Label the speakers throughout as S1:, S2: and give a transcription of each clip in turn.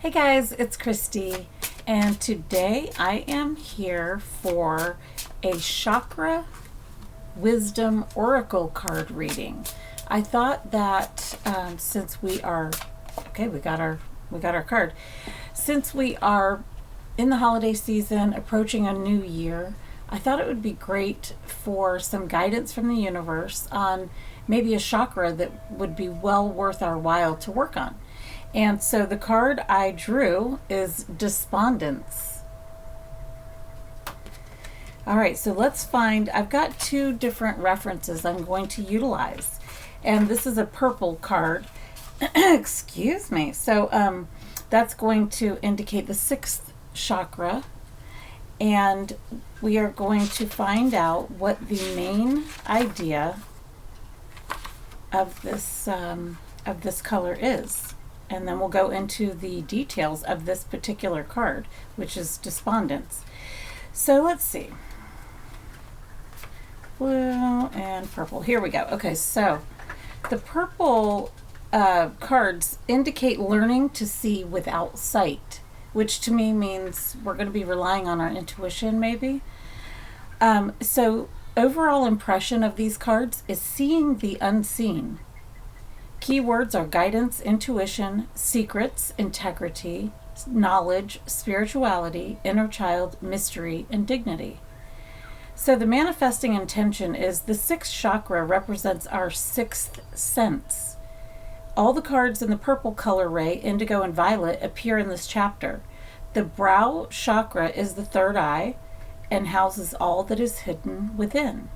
S1: Hey guys, it's Christy, and today I am here for a chakra wisdom oracle card reading. I thought that since we are we got our card. Since we are in the holiday season, approaching a new year, I thought it would be great for some guidance from the universe on maybe a chakra that would be well worth our while to work on. And so the card I drew is Despondence. All right, so let's find, I've got two different references I'm going to utilize. And this is a purple card. Excuse me. So that's going to indicate the sixth chakra. And we are going to find out what the main idea of this color is. And then we'll go into the details of this particular card, which is Despondence. So let's see. Blue and purple. Here we go. Okay, so the purple cards indicate learning to see without sight, which to me means we're going to be relying on our intuition, maybe. So overall impression of these cards is seeing the unseen. Keywords are guidance, intuition, secrets, integrity, knowledge, spirituality, inner child, mystery, and dignity. So the manifesting intention is the sixth chakra represents our sixth sense. All the cards in the purple color ray, indigo and violet, appear in this chapter. The brow chakra is the third eye and houses all that is hidden within,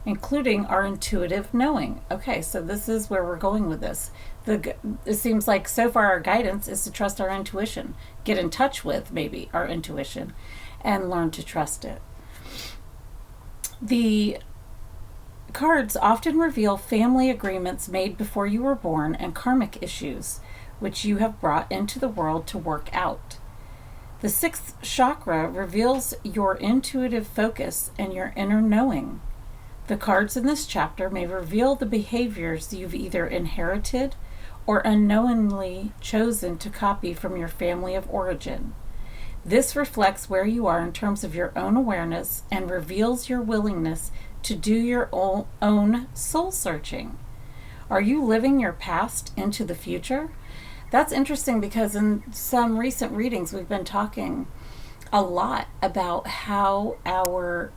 S1: including our intuitive knowing. Okay, so this is where we're going with this. It seems like so far our guidance is to trust our intuition, get in touch with maybe our intuition, and learn to trust it. The cards often reveal family agreements made before you were born and karmic issues, which you have brought into the world to work out. The sixth chakra reveals your intuitive focus and your inner knowing. The cards in this chapter may reveal the behaviors you've either inherited or unknowingly chosen to copy from your family of origin. This reflects where you are in terms of your own awareness and reveals your willingness to do your own soul searching. Are you living your past into the future? That's interesting because in some recent readings we've been talking a lot about how our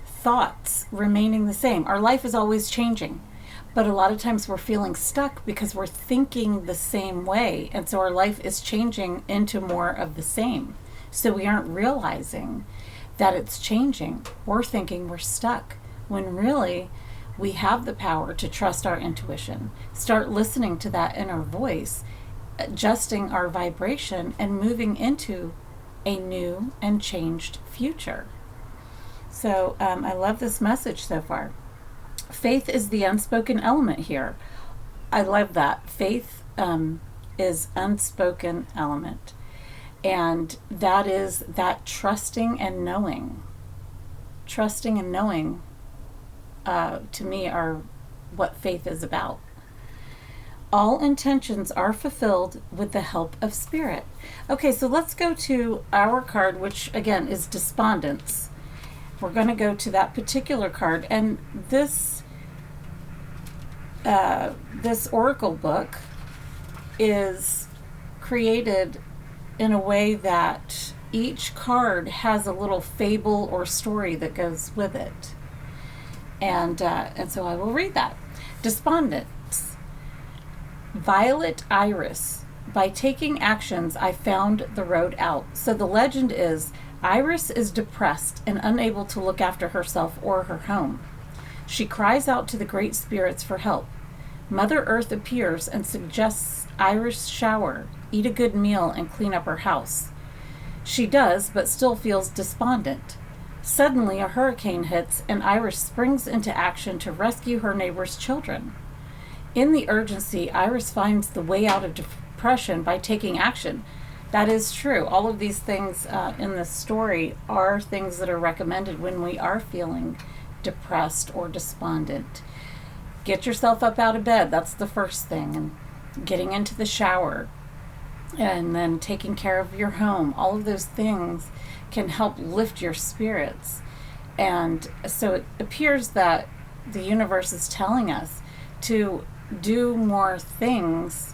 S1: thoughts remaining the same. Our life is always changing, but a lot of times we're feeling stuck because we're thinking the same way, and so our life is changing into more of the same. So we aren't realizing that it's changing. We're thinking we're stuck when really we have the power to trust our intuition, start listening to that inner voice, adjusting our vibration, and moving into a new and changed future. So I love this message so far. Faith is the unspoken element here. I love that. Faith is unspoken element. And that is that trusting and knowing. Trusting and knowing, to me, are what faith is about. All intentions are fulfilled with the help of spirit. Okay, so let's go to our card, which again is Despondence. We're going to go to that particular card, and this oracle book is created in a way that each card has a little fable or story that goes with it, and so I will read that. Despondence. Violet Iris. By taking actions, I found the road out. So the legend is, Iris is depressed and unable to look after herself or her home. She cries out to the great spirits for help. Mother Earth appears and suggests Iris shower, eat a good meal, and clean up her house. She does, but still feels despondent. Suddenly, a hurricane hits, and Iris springs into action to rescue her neighbor's children. In the urgency, Iris finds the way out of depression by taking action. That is true. All of these things in this story are things that are recommended when we are feeling depressed or despondent. Get yourself up out of bed. That's the first thing. And getting into the shower. and then taking care of your home. All of those things can help lift your spirits. And so it appears that the universe is telling us to do more things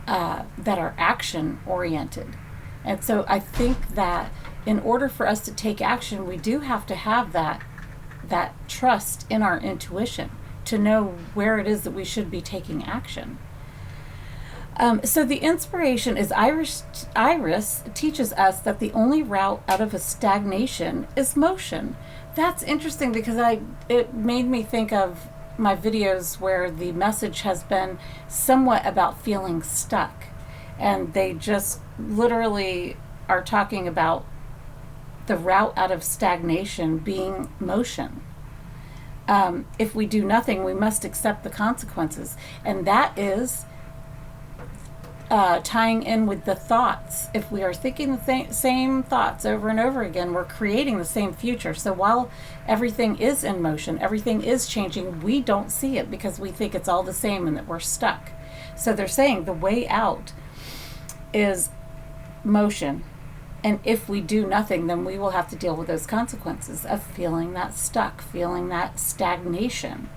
S1: that are action oriented. And so I think that in order for us to take action, we do have to have that trust in our intuition to know where it is that we should be taking action. So the inspiration is Iris teaches us that the only route out of a stagnation is motion. That's interesting because it made me think of my videos where the message has been somewhat about feeling stuck. And they just literally are talking about the route out of stagnation being motion. If we do nothing, we must accept the consequences. And that is tying in with the thoughts. If we are thinking the same thoughts over and over again, we're creating the same future. So while everything is in motion, everything is changing, we don't see it because we think it's all the same and that we're stuck. So they're saying the way out is motion. And if we do nothing, then we will have to deal with those consequences of feeling that stuck, feeling that stagnation.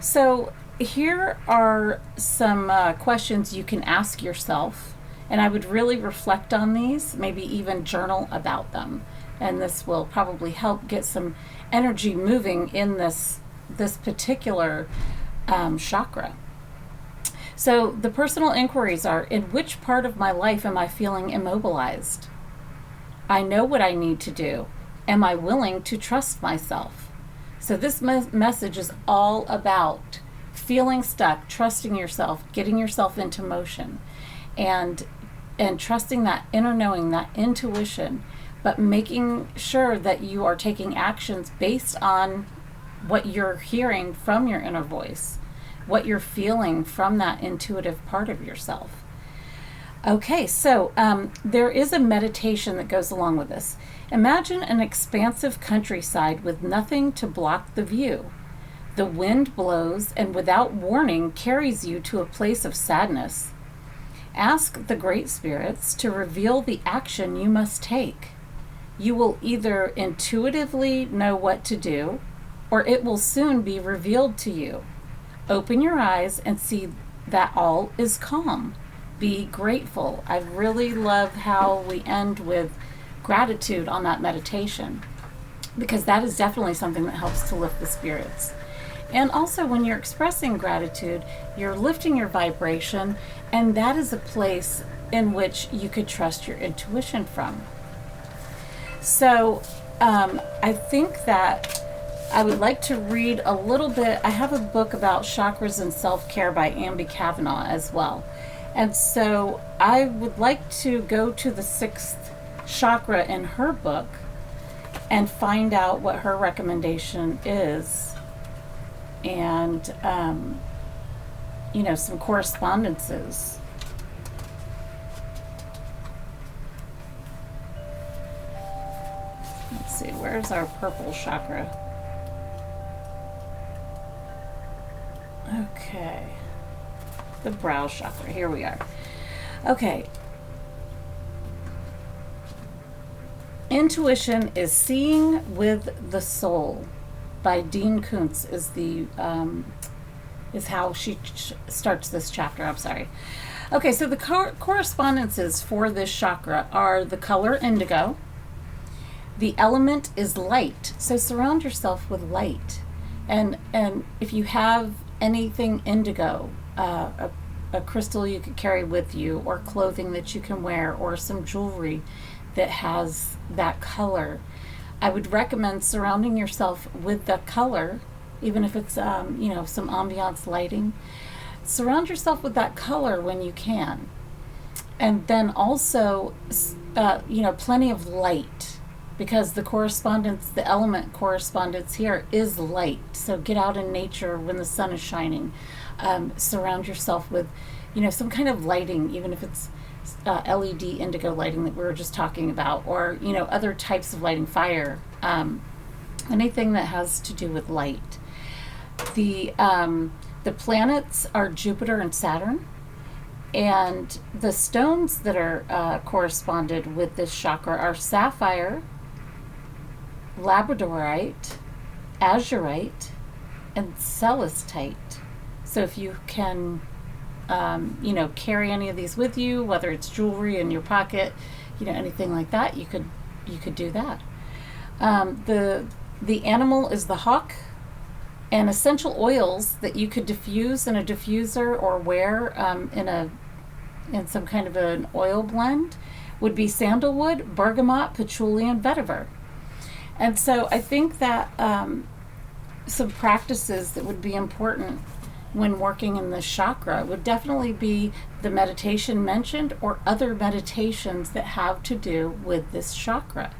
S1: So here are some questions you can ask yourself, and I would really reflect on these, maybe even journal about them, and this will probably help get some energy moving in this particular chakra. So the personal inquiries are: in which part of my life am I feeling immobilized? I know what I need to do. Am I willing to trust myself? So this message is all about feeling stuck, trusting yourself, getting yourself into motion, and trusting that inner knowing, that intuition, but making sure that you are taking actions based on what you're hearing from your inner voice, what you're feeling from that intuitive part of yourself. Okay, so there is a meditation that goes along with this. Imagine an expansive countryside with nothing to block the view. The wind blows and without warning carries you to a place of sadness. Ask the great spirits to reveal the action you must take. You will either intuitively know what to do, or it will soon be revealed to you. Open your eyes and see that all is calm. Be grateful. I really love how we end with gratitude on that meditation, because that is definitely something that helps to lift the spirits. And also, when you're expressing gratitude, you're lifting your vibration, and that is a place in which you could trust your intuition from. So I think that I would like to read a little bit. I have a book about chakras and self-care by Ambi Kavanaugh as well. And so I would like to go to the 6th chakra in her book and find out what her recommendation is. And, some correspondences. Let's see, where's our purple chakra? Okay. The brow chakra, here we are. Okay. Intuition is seeing with the soul by Dean Koontz is how she starts this chapter. I'm sorry. Okay, so the correspondences for this chakra are the color indigo. The element is light, so surround yourself with light. And if you have anything indigo, a crystal you could carry with you, or clothing that you can wear, or some jewelry that has that color, I would recommend surrounding yourself with the color, even if it's some ambiance lighting. Surround yourself with that color when you can. And then also plenty of light, because the element correspondence here is light. So get out in nature when the sun is shining. Surround yourself with some kind of lighting, even if it's LED indigo lighting that we were just talking about, or other types of lighting, fire, anything that has to do with light. The planets are Jupiter and Saturn, And the stones that are corresponded with this chakra are sapphire, labradorite, azurite, and celestite. So if you can, carry any of these with you, whether it's jewelry in your pocket, anything like that, you could do that. The animal is the hawk, and essential oils that you could diffuse in a diffuser or wear in some kind of an oil blend would be sandalwood, bergamot, patchouli, and vetiver. And so I think that some practices that would be important when working in this chakra would definitely be the meditation mentioned or other meditations that have to do with this chakra,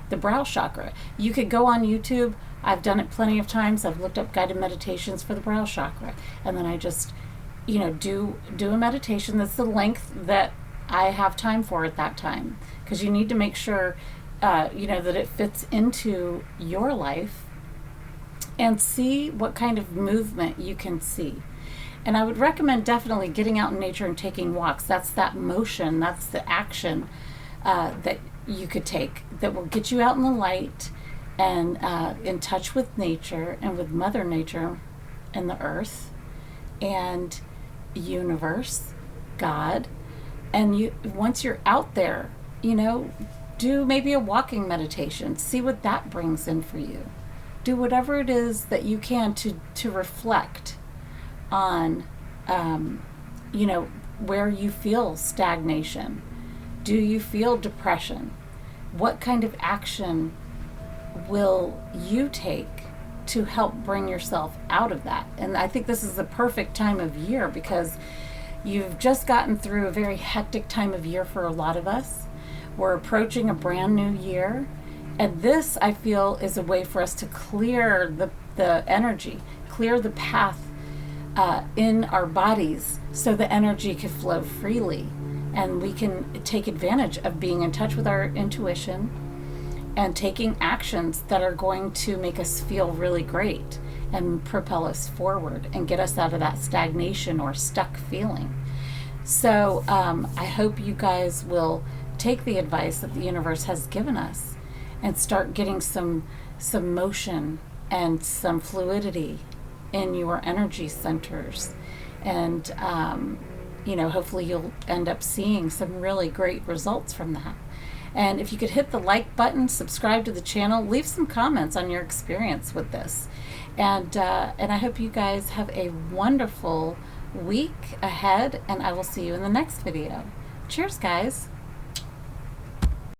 S1: the brow chakra. You could go on YouTube. I've done it plenty of times. I've looked up guided meditations for the brow chakra, and then I just do a meditation that's the length that I have time for at that time, because you need to make sure that it fits into your life, and see what kind of movement you can see. And I would recommend definitely getting out in nature and taking walks. That's that motion, that's the action that you could take that will get you out in the light and in touch with nature and with Mother Nature and the earth and universe, God. And once you're out there, do maybe a walking meditation. See what that brings in for you. Do whatever it is that you can to reflect on, where you feel stagnation. Do you feel depression? What kind of action will you take to help bring yourself out of that? And I think this is the perfect time of year, because you've just gotten through a very hectic time of year for a lot of us. We're approaching a brand new year. And this, I feel, is a way for us to clear the energy, clear the path in our bodies so the energy can flow freely. And we can take advantage of being in touch with our intuition and taking actions that are going to make us feel really great and propel us forward and get us out of that stagnation or stuck feeling. So I hope you guys will take the advice that the universe has given us and start getting some motion and some fluidity in your energy centers. And, hopefully you'll end up seeing some really great results from that. And if you could hit the like button, subscribe to the channel, leave some comments on your experience with this. And I hope you guys have a wonderful week ahead, and I will see you in the next video. Cheers, guys.